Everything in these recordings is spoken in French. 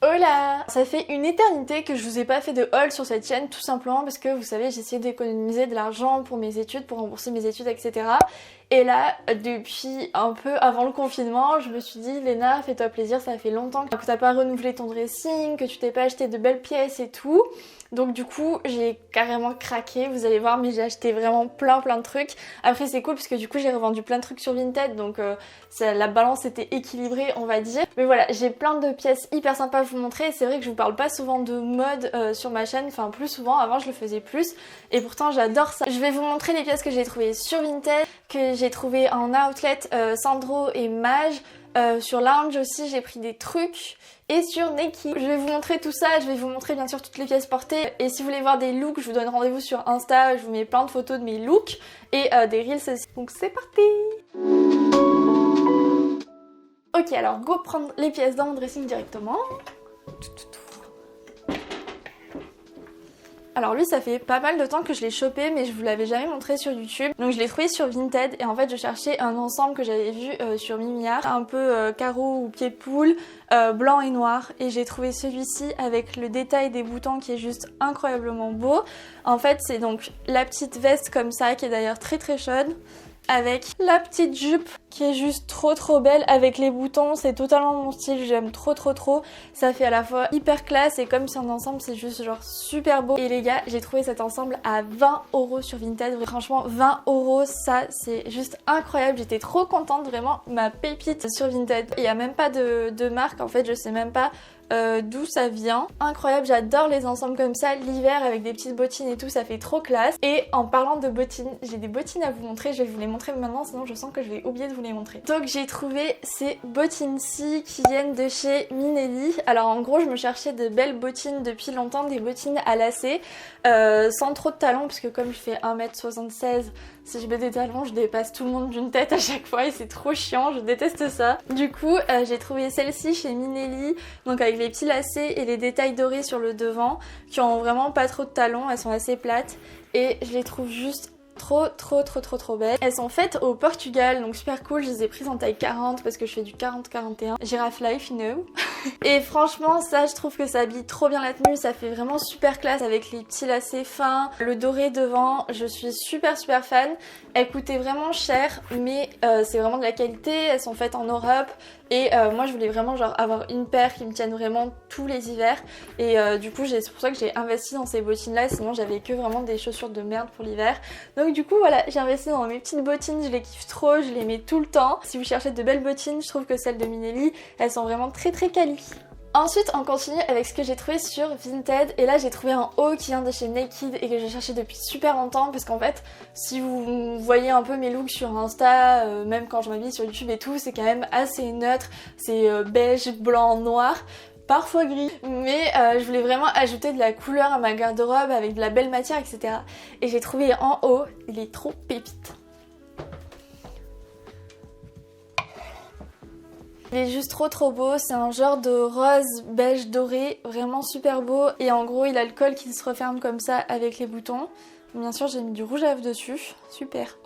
Hola! Ça fait une éternité que je vous ai pas fait de haul sur cette chaîne, tout simplement parce que vous savez, j'essayais d'économiser de l'argent pour mes études, pour rembourser mes études, etc. Et là, depuis un peu avant le confinement, je me suis dit, Léna, fais-toi plaisir, ça fait longtemps que t'as pas renouvelé ton dressing, que tu t'es pas acheté de belles pièces et tout. Donc du coup, j'ai carrément craqué, vous allez voir, mais j'ai acheté vraiment plein de trucs. Après c'est cool parce que du coup j'ai revendu plein de trucs sur Vinted, donc la balance était équilibrée, on va dire. Mais voilà, j'ai plein de pièces hyper sympas à vous montrer et c'est vrai que je vous parle pas souvent de mode sur ma chaîne, enfin plus souvent, avant je le faisais plus et pourtant j'adore ça. Je vais vous montrer les pièces que j'ai trouvées sur Vinted, que j'ai trouvées en outlet Sandro et Mage. Sur Lounge aussi j'ai pris des trucs et sur Neki. Je vais vous montrer tout ça, je vais vous montrer bien sûr toutes les pièces portées et si vous voulez voir des looks, je vous donne rendez-vous sur Insta, je vous mets plein de photos de mes looks et des reels aussi. Donc c'est parti! Ok, alors go prendre les pièces dans mon dressing directement. Alors lui ça fait pas mal de temps que je l'ai chopé mais je vous l'avais jamais montré sur YouTube. Donc je l'ai trouvé sur Vinted et en fait je cherchais un ensemble que j'avais vu sur Mimiar. Un peu carreau ou pied de poule, blanc et noir. Et j'ai trouvé celui-ci avec le détail des boutons qui est juste incroyablement beau. En fait c'est donc la petite veste comme ça qui est d'ailleurs très chaude. Avec la petite jupe qui est juste trop belle avec les boutons, c'est totalement mon style, j'aime trop. Ça fait à la fois hyper classe et comme c'est un ensemble c'est juste genre super beau. Et les gars, j'ai trouvé cet ensemble à 20€ sur Vinted, franchement 20€, ça c'est juste incroyable, j'étais trop contente, vraiment ma pépite sur Vinted. Il n'y a même pas de marque en fait, je sais même pas d'où ça vient. Incroyable, j'adore les ensembles comme ça, l'hiver avec des petites bottines et tout, ça fait trop classe. Et en parlant de bottines, j'ai des bottines à vous montrer, je vais vous les montrer maintenant sinon je sens que je vais oublier de vous les montrer. Donc j'ai trouvé ces bottines-ci qui viennent de chez Minelli. Alors en gros je me cherchais de belles bottines depuis longtemps, des bottines à lacets, sans trop de talons parce que comme je fais 1m76, si je mets des talons je dépasse tout le monde d'une tête à chaque fois et c'est trop chiant, je déteste ça. Du coup j'ai trouvé celle-ci chez Minelli, donc avec les petits lacets et les détails dorés sur le devant qui ont vraiment pas trop de talons, elles sont assez plates et je les trouve juste trop belles. Elles sont faites au Portugal donc super cool, je les ai prises en taille 40 parce que je fais du 40-41. Giraffe life, you know. Et franchement ça je trouve que ça habille trop bien la tenue, ça fait vraiment super classe avec les petits lacets fins, le doré devant, je suis super fan. Elles coûtaient vraiment cher mais c'est vraiment de la qualité, elles sont faites en Europe et moi je voulais vraiment genre avoir une paire qui me tienne vraiment tous les hivers et du coup c'est pour ça que j'ai investi dans ces bottines là, sinon j'avais que vraiment des chaussures de merde pour l'hiver. Donc du coup voilà, j'ai investi dans mes petites bottines, je les kiffe trop, je les mets tout le temps. Si vous cherchez de belles bottines, je trouve que celles de Minelli, elles sont vraiment très quali. Ensuite on continue avec ce que j'ai trouvé sur Vinted et là j'ai trouvé un haut qui vient de chez Naked et que j'ai cherché depuis super longtemps parce qu'en fait si vous voyez un peu mes looks sur Insta, même quand je m'habille sur YouTube et tout, c'est quand même assez neutre, c'est beige, blanc, noir, parfois gris, mais je voulais vraiment ajouter de la couleur à ma garde-robe avec de la belle matière, etc. Et j'ai trouvé en haut, il est trop pépite. Il est juste trop beau, c'est un genre de rose beige doré, vraiment super beau et en gros il a le col qui se referme comme ça avec les boutons. Bien sûr j'ai mis du rouge à lèvres dessus, super.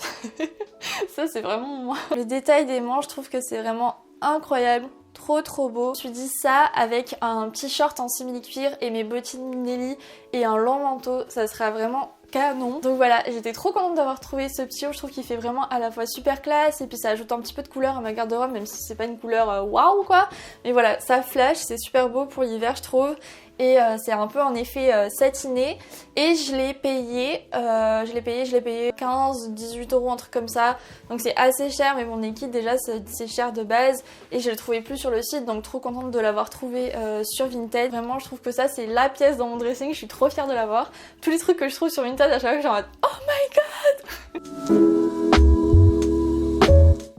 Ça c'est vraiment moi. Le détail des manches, je trouve que c'est vraiment incroyable. Trop beau. Je me suis dit ça avec un petit short en simili-cuir et mes bottines Minelli et un long manteau, ça sera vraiment canon. Donc voilà, j'étais trop contente d'avoir trouvé ce petit haut, je trouve qu'il fait vraiment à la fois super classe et puis ça ajoute un petit peu de couleur à ma garde-robe même si c'est pas une couleur waouh quoi. Mais voilà, ça flash, c'est super beau pour l'hiver je trouve. Et c'est un peu en effet satiné et je l'ai payé 15-18€, un truc comme ça, donc c'est assez cher mais bon Naked déjà c'est cher de base et je le trouvais plus sur le site donc trop contente de l'avoir trouvé sur Vinted. Vraiment je trouve que ça c'est la pièce dans mon dressing, je suis trop fière de l'avoir. Tous les trucs que je trouve sur Vinted à chaque fois je suis en mode oh my god.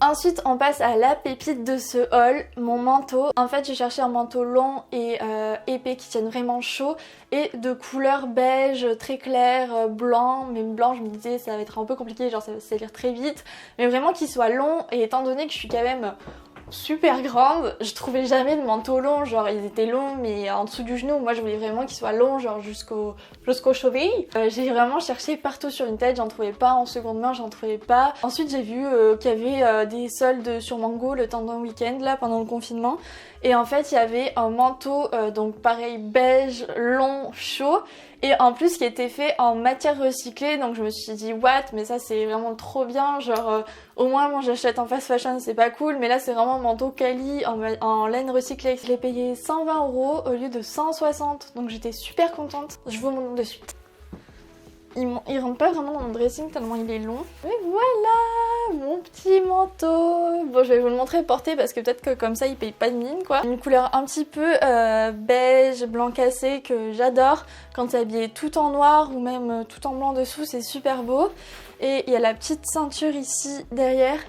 Ensuite on passe à la pépite de ce haul, mon manteau. En fait j'ai cherché un manteau long et épais qui tienne vraiment chaud et de couleur beige très clair, blanc. Même blanc je me disais ça va être un peu compliqué, genre ça va salir très vite. Mais vraiment qu'il soit long et étant donné que je suis quand même super grande. Je trouvais jamais de manteau long, genre ils étaient longs mais en dessous du genou. Moi je voulais vraiment qu'ils soient longs, genre jusqu'aux chevilles. J'ai vraiment cherché partout sur Vinted, j'en trouvais pas. En seconde main, j'en trouvais pas. Ensuite j'ai vu qu'il y avait des soldes sur Mango le temps d'un week-end là pendant le confinement. Et en fait il y avait un manteau donc pareil beige, long, chaud. Et en plus qui était fait en matière recyclée, donc je me suis dit what, mais ça c'est vraiment trop bien, genre au moins moi j'achète en fast fashion c'est pas cool, mais là c'est vraiment un manteau quali en laine recyclée. Je l'ai payé 120 € au lieu de 160, donc j'étais super contente. Je vous montre de suite. Il rentre pas vraiment dans mon dressing tellement il est long. Et voilà mon petit manteau. Bon je vais vous le montrer porté parce que peut-être que comme ça il paye pas de mine quoi. Une couleur un petit peu beige, blanc cassé que j'adore. Quand c'est habillé tout en noir ou même tout en blanc dessous c'est super beau. Et il y a la petite ceinture ici derrière.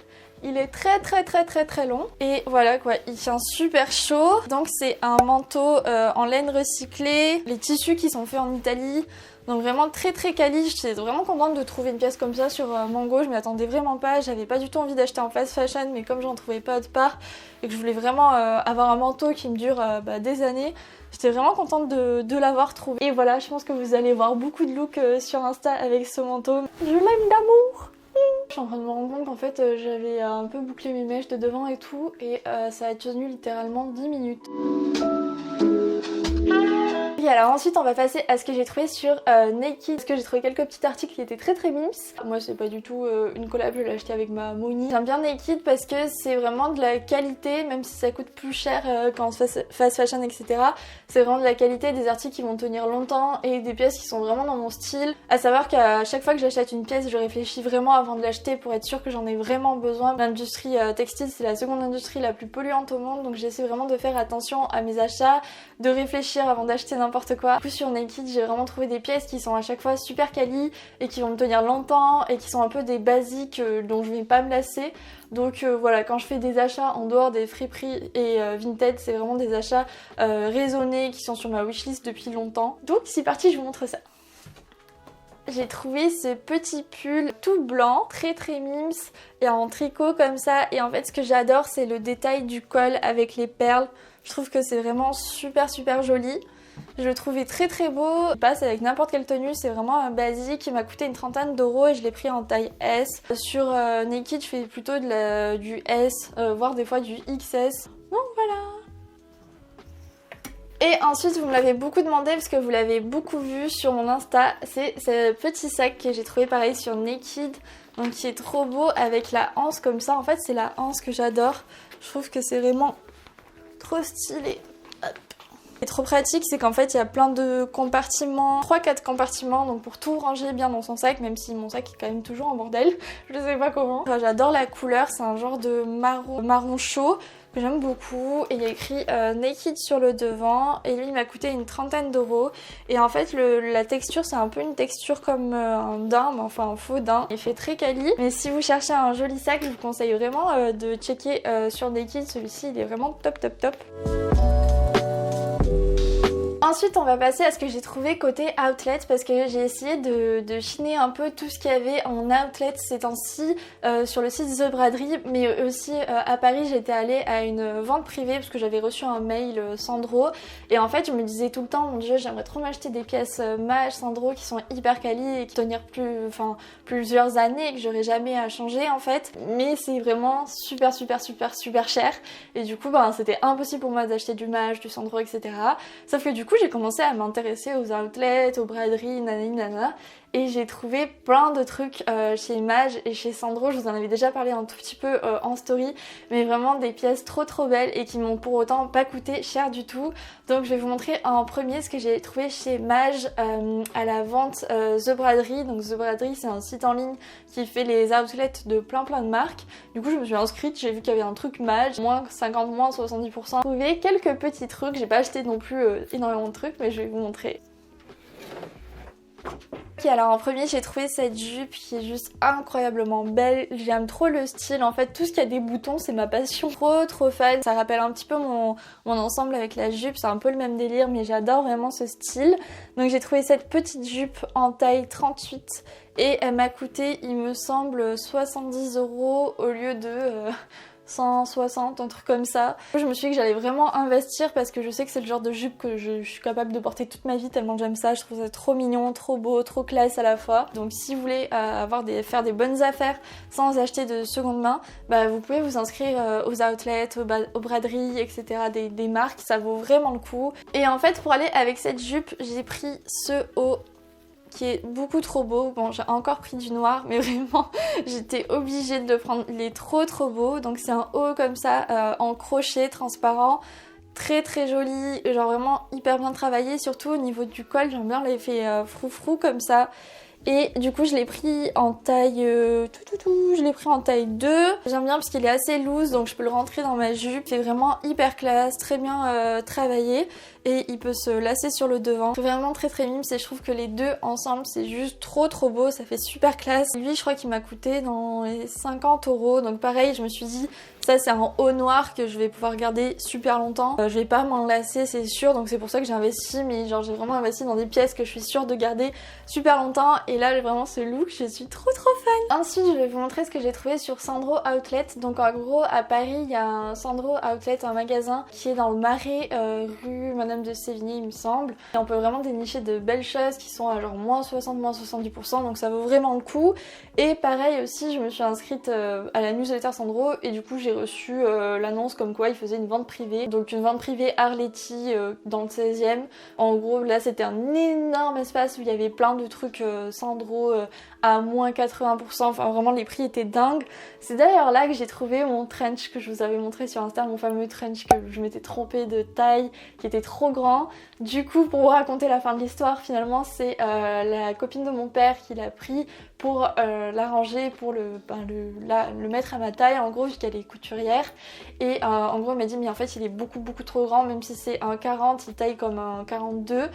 Il est très long et voilà quoi, il tient super chaud. Donc c'est un manteau en laine recyclée, les tissus qui sont faits en Italie. Donc vraiment très quali, j'étais vraiment contente de trouver une pièce comme ça sur Mango, je m'y attendais vraiment pas, j'avais pas du tout envie d'acheter en fast fashion mais comme j'en trouvais pas autre part et que je voulais vraiment avoir un manteau qui me dure des années, j'étais vraiment contente de l'avoir trouvé. Et voilà, je pense que vous allez voir beaucoup de looks sur Insta avec ce manteau. Je l'aime d'amour. Je suis en train de me rendre compte qu'en fait j'avais un peu bouclé mes mèches de devant et tout et ça a tenu littéralement 10 minutes. Et alors ensuite on va passer à ce que j'ai trouvé sur Naked, parce que j'ai trouvé quelques petits articles qui étaient très mimes. Moi c'est pas du tout une collab, je l'ai acheté avec ma Moni. J'aime bien Naked parce que c'est vraiment de la qualité, même si ça coûte plus cher quand on se fast fashion etc. C'est vraiment de la qualité, des articles qui vont tenir longtemps et des pièces qui sont vraiment dans mon style. À savoir qu'à chaque fois que j'achète une pièce, je réfléchis vraiment avant de l'acheter pour être sûre que j'en ai vraiment besoin. L'industrie textile c'est la seconde industrie la plus polluante au monde, donc j'essaie vraiment de faire attention à mes achats, de réfléchir avant d'acheter n'importe quoi. Du coup sur Naked j'ai vraiment trouvé des pièces qui sont à chaque fois super quali et qui vont me tenir longtemps et qui sont un peu des basiques dont je vais pas me lasser. Donc voilà, quand je fais des achats en dehors des friperies et Vinted, c'est vraiment des achats raisonnés qui sont sur ma wishlist depuis longtemps. Donc c'est parti, je vous montre ça. J'ai trouvé ce petit pull tout blanc, très mimes et en tricot comme ça, et en fait ce que j'adore c'est le détail du col avec les perles. Je trouve que c'est vraiment super joli. Je le trouvais très beau. Il passe avec n'importe quelle tenue, c'est vraiment un basique. Il m'a coûté une trentaine d'euros et je l'ai pris en taille S. Sur Naked, je fais plutôt du S, voire des fois du XS. Donc voilà. Et ensuite, vous me l'avez beaucoup demandé parce que vous l'avez beaucoup vu sur mon Insta. C'est ce petit sac que j'ai trouvé pareil sur Naked. Donc qui est trop beau avec la anse comme ça. En fait, c'est la anse que j'adore. Je trouve que c'est vraiment trop stylé. Ce qui est trop pratique, c'est qu'en fait il y a plein de compartiments, 3-4 compartiments, donc pour tout ranger bien dans son sac, même si mon sac est quand même toujours en bordel, je sais pas comment. Enfin, j'adore la couleur, c'est un genre de marron chaud que j'aime beaucoup, et il y a écrit Naked sur le devant, et lui il m'a coûté une trentaine d'euros. Et en fait la texture c'est un peu une texture comme un daim, mais enfin un faux daim. Il fait très quali, mais si vous cherchez un joli sac, je vous conseille vraiment de checker sur Naked, celui-ci il est vraiment top. Ensuite on va passer à ce que j'ai trouvé côté outlet, parce que j'ai essayé de chiner un peu tout ce qu'il y avait en outlet ces temps-ci sur le site The Braderie, mais aussi à Paris j'étais allée à une vente privée parce que j'avais reçu un mail Sandro, et en fait je me disais tout le temps mon dieu j'aimerais trop m'acheter des pièces Mage, Sandro qui sont hyper quali et qui tenir plusieurs années et que j'aurais jamais à changer en fait, mais c'est vraiment super cher, et du coup c'était impossible pour moi d'acheter du Mage, du Sandro etc. Sauf que du coup j'ai commencé à m'intéresser aux outlets, aux braderies, nanana, et j'ai trouvé plein de trucs chez Mage et chez Sandro. Je vous en avais déjà parlé un tout petit peu en story, mais vraiment des pièces trop belles et qui m'ont pour autant pas coûté cher du tout. Donc je vais vous montrer en premier ce que j'ai trouvé chez Mage à la vente The Braderie. Donc The Braderie c'est un site en ligne qui fait les outlets de plein de marques. Du coup je me suis inscrite, j'ai vu qu'il y avait un truc Mage, moins 50, moins 70%. J'ai trouvé quelques petits trucs, j'ai pas acheté non plus énormément de trucs, mais je vais vous montrer. Ok, alors en premier j'ai trouvé cette jupe qui est juste incroyablement belle, j'aime trop le style, en fait tout ce qui a des boutons c'est ma passion, trop fan. Ça rappelle un petit peu mon ensemble avec la jupe, c'est un peu le même délire mais j'adore vraiment ce style. Donc j'ai trouvé cette petite jupe en taille 38 et elle m'a coûté il me semble 70 € au lieu de 160, un truc comme ça. Je me suis dit que j'allais vraiment investir parce que je sais que c'est le genre de jupe que je suis capable de porter toute ma vie tellement j'aime ça. Je trouve ça trop mignon, trop beau, trop classe à la fois. Donc si vous voulez faire des bonnes affaires sans acheter de seconde main, bah vous pouvez vous inscrire aux outlets, aux braderies, etc. des marques, ça vaut vraiment le coup. Et en fait pour aller avec cette jupe, j'ai pris ce haut qui est beaucoup trop beau. Bon, j'ai encore pris du noir, mais vraiment, j'étais obligée de le prendre. Il est trop beau. Donc c'est un haut comme ça, en crochet transparent. Très joli, genre vraiment hyper bien travaillé. Surtout au niveau du col, j'aime bien l'effet froufrou comme ça. Et du coup je l'ai pris en taille je l'ai pris en taille 2. J'aime bien parce qu'il est assez loose, donc je peux le rentrer dans ma jupe. C'est vraiment hyper classe, très bien travaillé. Et il peut se lasser sur le devant. C'est vraiment très mime, et je trouve que les deux ensemble c'est juste trop beau, ça fait super classe. Lui je crois qu'il m'a coûté dans les 50 €, donc pareil je me suis dit ça c'est un haut noir que je vais pouvoir garder super longtemps. Je vais pas m'en lasser c'est sûr, donc c'est pour ça que j'ai investi, mais genre j'ai vraiment investi dans des pièces que je suis sûre de garder super longtemps. Et là vraiment ce look je suis trop fan. Ensuite je vais vous montrer ce que j'ai trouvé sur Sandro Outlet. Donc en gros à Paris il y a un Sandro Outlet, un magasin qui est dans le Marais, rue Madame de Sévigné il me semble. Et on peut vraiment dénicher de belles choses qui sont à genre moins 60, moins 70%, donc ça vaut vraiment le coup. Et pareil aussi je me suis inscrite à la newsletter Sandro et du coup j'ai reçu l'annonce comme quoi il faisait une vente privée. Donc une vente privée Arletty dans le 16e. En gros là c'était un énorme espace où il y avait plein de trucs Sandro à moins 80%, enfin vraiment les prix étaient dingues. C'est d'ailleurs là que j'ai trouvé mon trench que je vous avais montré sur Insta, mon fameux trench que je m'étais trompée de taille, qui était trop grand. Du coup pour vous raconter la fin de l'histoire, finalement c'est la copine de mon père qui l'a pris pour l'arranger, pour le mettre à ma taille en gros vu qu'elle est couturière. Et en gros elle m'a dit mais en fait il est beaucoup trop grand, même si c'est un 40 il taille comme un 42,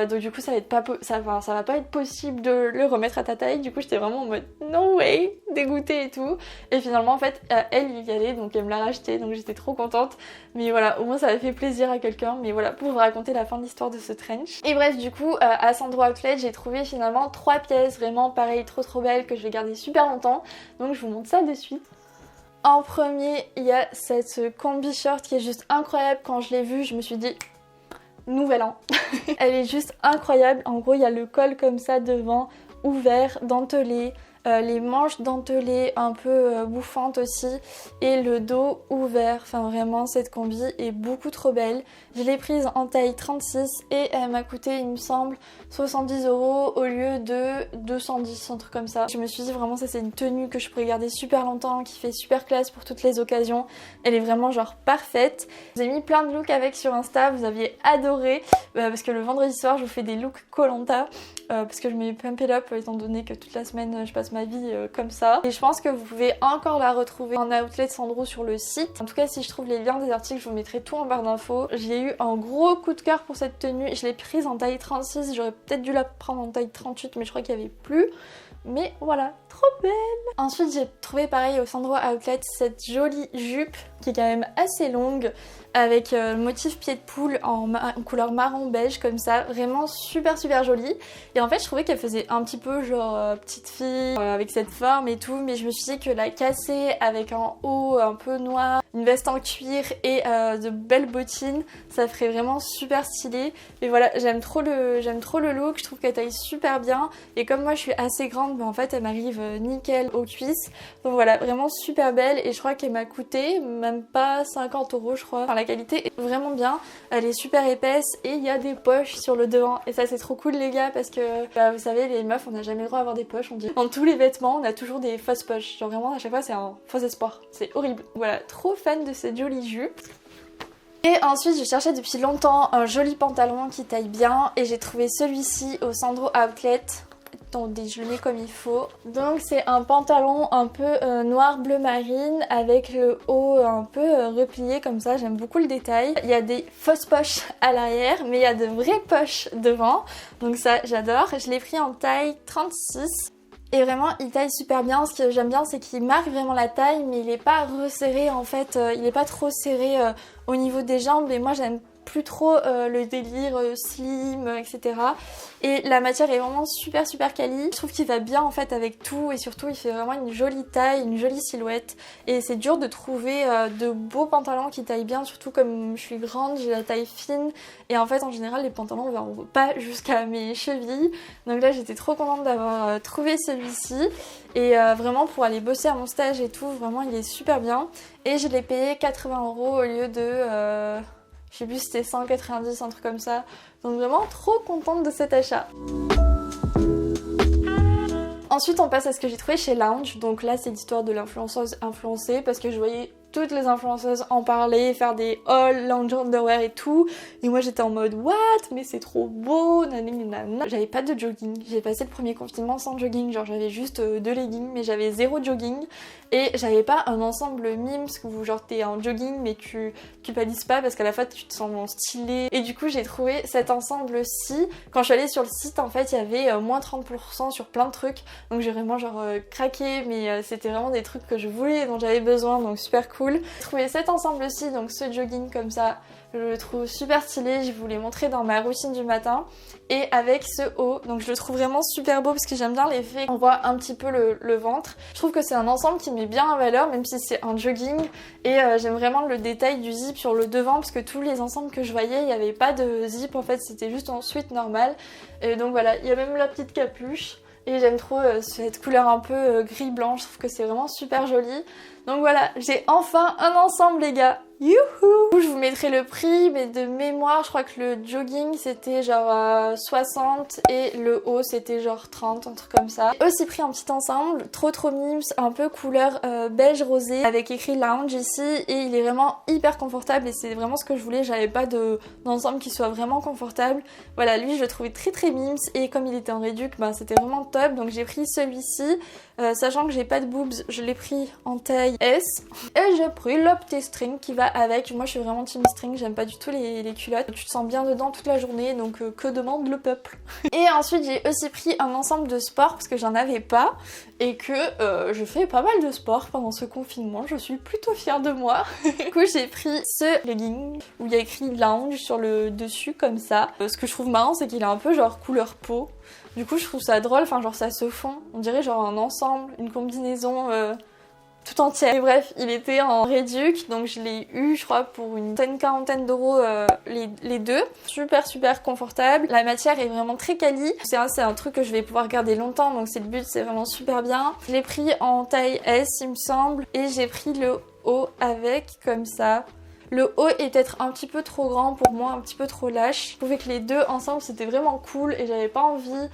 donc du coup ça va pas être possible de le remettre à ta taille. Du coup j'étais vraiment en mode no way, dégoûtée et tout. Et finalement en fait elle y allait, donc elle me l'a racheté, donc j'étais trop contente. Mais voilà, au moins ça a fait plaisir à quelqu'un. Mais voilà, pour vous raconter la fin de l'histoire de ce trench. Et bref, du coup à Sandro Outlet j'ai trouvé finalement 3 pièces vraiment pareil trop belles que je vais garder super longtemps. Donc je vous montre ça de suite. En premier il y a cette combi short qui est juste incroyable. Quand je l'ai vue je me suis dit nouvel an. Elle est juste incroyable. En gros il y a le col comme ça devant, ouvert, dentelé, les manches dentelées un peu bouffantes aussi, et le dos ouvert. Enfin vraiment cette combi est beaucoup trop belle. Je l'ai prise en taille 36 et elle m'a coûté il me semble 70 € au lieu de 210, un truc comme ça. Je me suis dit vraiment ça c'est une tenue que je pourrais garder super longtemps, qui fait super classe pour toutes les occasions. Elle est vraiment genre parfaite. Je vous ai mis plein de looks avec sur Insta, vous aviez adoré parce que le vendredi soir je vous fais des looks Koh-Lanta parce que je me pump it up étant donné que toute la semaine je passe ma vie comme ça. Et je pense que vous pouvez encore la retrouver en outlet Sandro sur le site. En tout cas si je trouve les liens des articles je vous mettrai tout en barre d'infos. J'ai eu un gros coup de cœur pour cette tenue. Je l'ai prise en taille 36, j'aurais peut-être dû la prendre en taille 38 mais je crois qu'il n'y avait plus. Mais voilà, trop belle. Ensuite j'ai trouvé pareil au Sandro Outlet cette jolie jupe qui est quand même assez longue avec motif pied de poule en couleur marron beige comme ça, vraiment super jolie. Et en fait je trouvais qu'elle faisait un petit peu genre petite fille avec cette forme et tout, mais je me suis dit que la casser avec un haut un peu noir, une veste en cuir et de belles bottines, ça ferait vraiment super stylé. Et voilà, j'aime trop le look, je trouve qu'elle taille super bien. Et comme moi je suis assez grande, en fait elle m'arrive nickel aux cuisses. Donc voilà, vraiment super belle, et je crois qu'elle m'a coûté même pas 50 € je crois. Enfin, la qualité est vraiment bien, elle est super épaisse et il y a des poches sur le devant. Et ça c'est trop cool les gars, parce que vous savez les meufs on n'a jamais le droit d'avoir des poches, on dit. Dans tous les vêtements on a toujours des fausses poches, genre vraiment à chaque fois c'est un faux espoir, c'est horrible. Voilà, trop fan de cette jolie jupe. Et ensuite je cherchais depuis longtemps un joli pantalon qui taille bien et j'ai trouvé celui-ci au Sandro Outlet. Donc je le mets comme il faut. Donc c'est un pantalon un peu noir bleu marine avec le haut un peu replié comme ça, j'aime beaucoup le détail. Il y a des fausses poches à l'arrière mais il y a de vraies poches devant, donc ça j'adore. Je l'ai pris en taille 36. Et vraiment il taille super bien. Ce que j'aime bien c'est qu'il marque vraiment la taille, mais il est pas resserré en fait, il est pas trop serré au niveau des jambes, et moi j'aime plus trop le délire slim, etc. Et la matière est vraiment super quali. Je trouve qu'il va bien en fait avec tout et surtout il fait vraiment une jolie taille, une jolie silhouette. Et c'est dur de trouver de beaux pantalons qui taillent bien, surtout comme je suis grande, j'ai la taille fine. Et en fait en général les pantalons vont pas jusqu'à mes chevilles. Donc là j'étais trop contente d'avoir trouvé celui-ci. Et vraiment pour aller bosser à mon stage et tout, vraiment il est super bien. Et je l'ai payé 80 € au lieu de... je sais plus si c'était 190, un truc comme ça. Donc vraiment trop contente de cet achat. Ensuite on passe à ce que j'ai trouvé chez Lounge. Donc là c'est l'histoire de l'influenceuse influencée parce que je voyais toutes les influenceuses en parler, faire des hauls, lounge underwear et tout. Et moi j'étais en mode what? Mais c'est trop beau, nanana. J'avais pas de jogging. J'ai passé le premier confinement sans jogging. Genre j'avais juste 2 leggings mais j'avais 0 jogging. Et j'avais pas un ensemble mimes où genre t'es en jogging mais tu culpabilises pas parce qu'à la fois tu te sens stylé. Et du coup j'ai trouvé cet ensemble-ci. Quand je suis allée sur le site en fait il y avait moins 30% sur plein de trucs. Donc j'ai vraiment genre craqué mais c'était vraiment des trucs que je voulais et dont j'avais besoin donc super cool. J'ai trouvé cet ensemble-ci, donc ce jogging comme ça, je le trouve super stylé, je vous l'ai montré dans ma routine du matin. Et avec ce haut, donc je le trouve vraiment super beau parce que j'aime bien l'effet, on voit un petit peu le ventre. Je trouve que c'est un ensemble qui met bien en valeur même si c'est un jogging. Et j'aime vraiment le détail du zip sur le devant parce que tous les ensembles que je voyais, il n'y avait pas de zip en fait, c'était juste en sweat normal. Et donc voilà, il y a même la petite capuche. Et j'aime trop cette couleur un peu gris-blanc, je trouve que c'est vraiment super joli. Donc voilà, j'ai enfin un ensemble les gars. Youhou! Je vous mettrai le prix, mais de mémoire, je crois que le jogging c'était genre 60 et le haut c'était genre 30, un truc comme ça. J'ai aussi pris un petit ensemble, trop mimes, un peu couleur beige rosé, avec écrit lounge ici, et il est vraiment hyper confortable et c'est vraiment ce que je voulais. J'avais pas d'ensemble qui soit vraiment confortable. Voilà, lui je le trouvais très mimes et comme il était en réduc, bah, c'était vraiment top. Donc j'ai pris celui-ci, sachant que j'ai pas de boobs, je l'ai pris en taille S. Et j'ai pris le petit string qui va avec. Moi je suis vraiment team string, j'aime pas du tout les culottes. Tu te sens bien dedans toute la journée, donc que demande le peuple. Et ensuite j'ai aussi pris un ensemble de sport parce que j'en avais pas et que je fais pas mal de sport pendant ce confinement. Je suis plutôt fière de moi. Du coup j'ai pris ce legging où il y a écrit lounge sur le dessus comme ça. Ce que je trouve marrant c'est qu'il est un peu genre couleur peau. Du coup je trouve ça drôle, enfin genre ça se fond. On dirait genre un ensemble, une combinaison tout entière. Et bref, il était en réduc, donc je l'ai eu je crois pour une quarantaine d'euros les deux. Super confortable. La matière est vraiment très quali. C'est un truc que je vais pouvoir garder longtemps, donc c'est le but, c'est vraiment super bien. Je l'ai pris en taille S il me semble, et j'ai pris le haut avec comme ça. Le haut est peut-être un petit peu trop grand pour moi, un petit peu trop lâche. Je trouvais que les deux ensemble c'était vraiment cool et j'avais pas envie.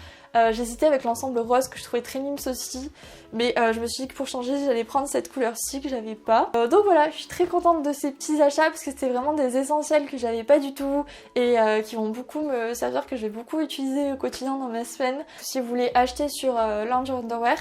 J'hésitais avec l'ensemble rose que je trouvais très mimes aussi, mais je me suis dit que pour changer j'allais prendre cette couleur-ci que j'avais pas. Donc voilà, je suis très contente de ces petits achats parce que c'était vraiment des essentiels que j'avais pas du tout et qui vont beaucoup me servir, que je vais beaucoup utiliser au quotidien dans ma semaine. Si vous voulez acheter sur Lounge Underwear,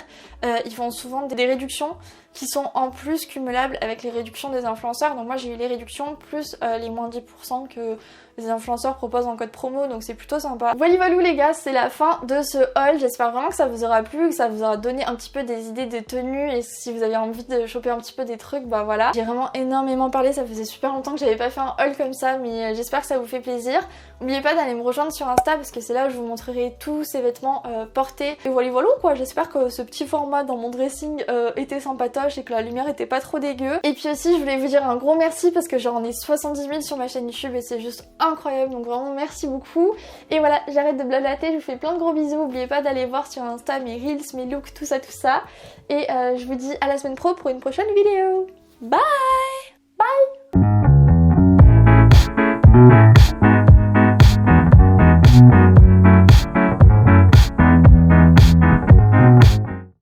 ils font souvent des réductions qui sont en plus cumulables avec les réductions des influenceurs. Donc moi j'ai eu les réductions plus les moins 10% que les influenceurs proposent en code promo, donc c'est plutôt sympa. Voilà les gars, c'est la fin de ce haul. J'espère vraiment que ça vous aura plu, que ça vous aura donné un petit peu des idées de tenues et si vous avez envie de choper un petit peu des trucs, bah voilà. J'ai vraiment énormément parlé, ça faisait super longtemps que j'avais pas fait un haul comme ça, mais j'espère que ça vous fait plaisir. N'oubliez pas d'aller me rejoindre sur Insta parce que c'est là où je vous montrerai tous ces vêtements portés. Et voilà quoi, j'espère que ce petit format dans mon dressing était sympatoche et que la lumière était pas trop dégueu. Et puis aussi je voulais vous dire un gros merci parce que j'en ai 70 000 sur ma chaîne YouTube et c'est juste incroyable, donc vraiment merci beaucoup. Et voilà, j'arrête de blablater, je vous fais plein de gros bisous. N'oubliez pas d'aller voir sur Insta mes reels, mes looks, tout ça. Et je vous dis à la semaine pro pour une prochaine vidéo. Bye!